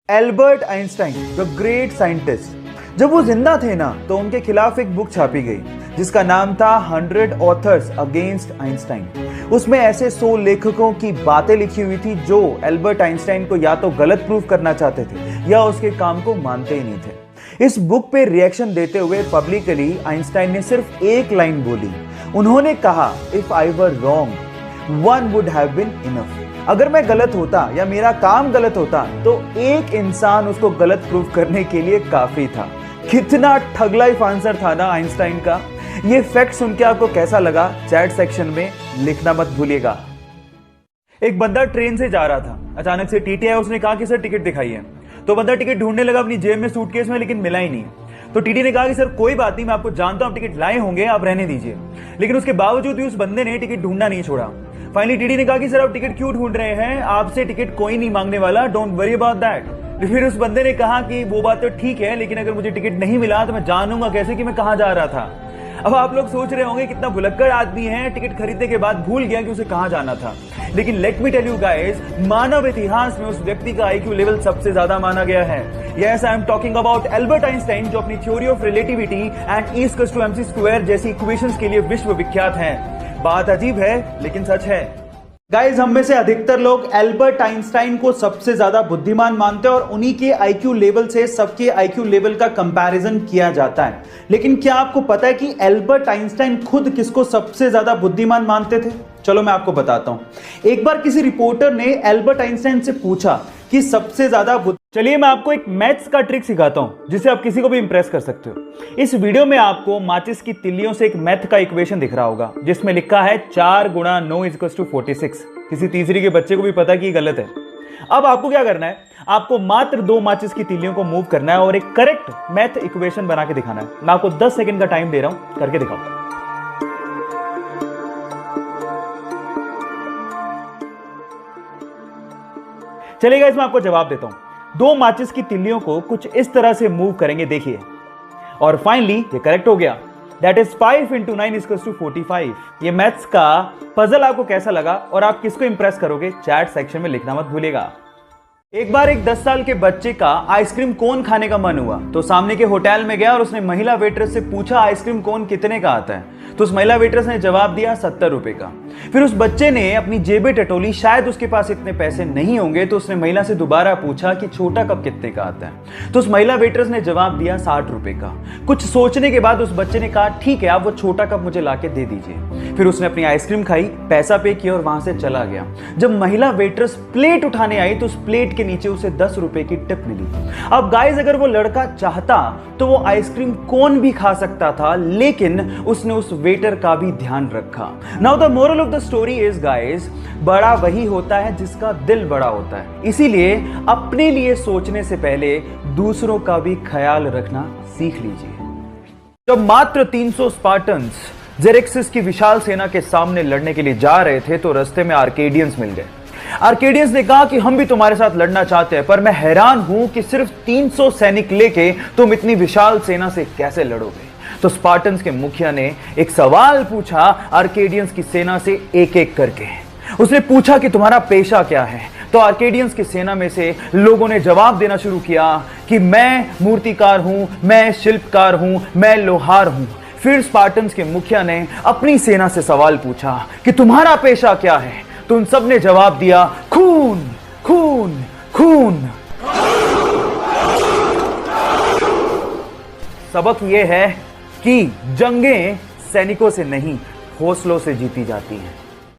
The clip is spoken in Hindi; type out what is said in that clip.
Albert Einstein the great scientist, जब वो जिंदा थे ना तो उनके खिलाफ एक बुक छापी गई जिसका नाम था 100 ऑथर्स अगेंस्ट आइंस्टाइन। उसमें ऐसे 100 लेखकों की बातें लिखी हुई थी जो एल्बर्ट आइंस्टाइन को या तो गलत प्रूव करना चाहते थे या उसके काम को मानते ही नहीं थे। इस बुक पे रिएक्शन देते हुए पब्लिकली आइंस्टाइन ने सिर्फ एक लाइन बोली। उन्होंने कहा, if I were wrong one would have been enough. अगर मैं गलत होता या मेरा काम गलत होता तो एक इंसान उसको गलत प्रूव करने के लिए काफी था। कितना ठग लाइफ आंसर था ना आइंस्टाइन का। ये फैक्ट सुन के आपको कैसा लगा चैट सेक्शन में लिखना मत भूलिएगा। एक बंदा ट्रेन से जा रहा था, अचानक से टीटी आया, उसने कहा कि सर टिकट दिखाइए। तो बंदा टिकट ढूंढने लगा अपनी जेब में, सूटकेस में, लेकिन मिला ही नहीं। तो टीटी ने कहा कि सर कोई बात नहीं, मैं आपको जानता हूं आप टिकट लाए होंगे, आप रहने दीजिए। लेकिन उसके बावजूद भी उस बंदे ने टिकट ढूंढना नहीं छोड़ा। फाइनली टीटी ने कहा कि सर आप टिकट क्यों ढूंढ रहे हैं, आपसे टिकट कोई नहीं मांगने वाला, डोंट वरी अबाउट दैट। फिर उस बंदे ने कहा कि वो बात तो ठीक है, लेकिन अगर मुझे टिकट नहीं मिला तो मैं जानूंगा कैसे कि मैं कहां जा रहा था। अब आप लोग सोच रहे होंगे कितना भुलक्कड़ आदमी है, टिकट खरीदने के बाद भूल गया कि उसे कहां जाना था। लेकिन let me tell you guys, मानव इतिहास में उस व्यक्ति का आईक्यू लेवल सबसे ज्यादा माना गया है। Yes, I am talking about Albert Einstein, जो अपनी theory of relativity and E = mc square जैसी इक्वेशंस के लिए विश्व विख्यात हैं। बात अजीब है लेकिन सच है। गाइज, हम में से अधिकतर लोग एल्बर्ट आइंस्टाइन को सबसे ज्यादा बुद्धिमान मानते हैं और उन्हीं के आईक्यू लेवल से सबके आईक्यू लेवल का कंपैरिजन किया जाता है। लेकिन क्या आपको पता है कि एल्बर्ट आइंस्टाइन खुद किसको सबसे ज्यादा बुद्धिमान मानते थे? चलो मैं आपको बताता हूं। एक बार किसी रिपोर्टर ने एल्बर्ट आइंस्टाइन से पूछा कि सबसे ज्यादा चलिए मैं आपको एक मैथ्स का ट्रिक सिखाता हूं जिससे आप किसी को भी इंप्रेस कर सकते हो। इस वीडियो में आपको माचिस की तिल्लियों से एक मैथ का इक्वेशन दिख रहा होगा जिसमें लिखा है 4 × 9 = 46। किसी तीसरी के बच्चे को भी पता कि ये गलत है। अब आपको क्या करना है, आपको मात्र 2 माचिस की तिल्लियों को मूव करना है और एक करेक्ट मैथ इक्वेशन बना के दिखाना है। मैं आपको 10 सेकंड का टाइम दे रहा हूं, करके दिखाओ। चलिएगा, इसमें आपको जवाब देता हूं। 2 माचिस की तिल्लियों को कुछ इस तरह से मूव करेंगे, देखिए, और फाइनली ये करेक्ट हो गया। That is 5 × 9 = 45। ये मैथ्स का पजल आपको कैसा लगा और आप किसको इंप्रेस करोगे, चैट सेक्शन में लिखना मत भूलिएगा। एक बार एक 10 साल के बच्चे का आइसक्रीम कोन खाने का मन हुआ तो सामने के होटल में गया और उसने महिला वेट्रेस से पूछा आइसक्रीम कोन कितने का आता है। तो उस महिला वेट्रेस ने जवाब दिया 70 रुपए का। फिर उस बच्चे ने अपनी जेबें टटोली, शायद उसके पास इतने पैसे नहीं होंगे, तो उसने महिला से दोबारा पूछा कि छोटा कप कितने का आता है। तो उस महिला वेट्रेस ने जवाब दिया 60 रुपए का। कुछ सोचने के बाद उस बच्चे ने कहा ठीक है, आप वो छोटा कप मुझे लाके दे दीजिए। फिर उसने अपनी आइसक्रीम खाई, पैसा पे किया और वहां से चला गया। जब महिला वेट्रेस प्लेट उठाने आई तो उस प्लेट के नीचे उसे 10 रुपए की टिप मिली। अब गाइस, अगर वो लड़का चाहता तो वो आइसक्रीम कोन भी खा सकता था, लेकिन उसने उस वेटर का भी ध्यान रखा। Now the moral of the story is guys, बड़ा वही होता है जिसका दिल बड़ा होता है। इसीलिए अपने लिए सोचने से पहले दूसरों का भी ख्याल रखना सीख लीजिए। जब मात्र 300 स्पार्टन्स जेरेक्सिस की विशाल सेना के सामने लड़ने के लिए जा रहे थे तो रास्ते में आर्केडियंस मिल गए। आर्केडियंस ने कहा कि हम भी तुम्हारे साथ लड़ना चाहते हैं, पर मैं हैरान हूं कि सिर्फ 300 सैनिक लेके तुम इतनी विशाल सेना से कैसे लड़ोगे। तो स्पार्टन्स के मुखिया ने एक सवाल पूछा आर्केडियंस की सेना से एक एक करके। उसने पूछा कि तुम्हारा पेशा क्या है। तो आर्केडियंस की सेना में से लोगों ने जवाब देना शुरू किया कि मैं मूर्तिकार हूं, मैं शिल्पकार हूं, मैं लोहार हूं। फिर स्पार्टन्स के मुखिया ने अपनी सेना से सवाल पूछा कि तुम्हारा पेशा क्या है। तो उन सब ने जवाब दिया खून, खून, खून। सबक यह है कि जंगें सैनिकों से नहीं, हौसलों से जीती जाती हैं।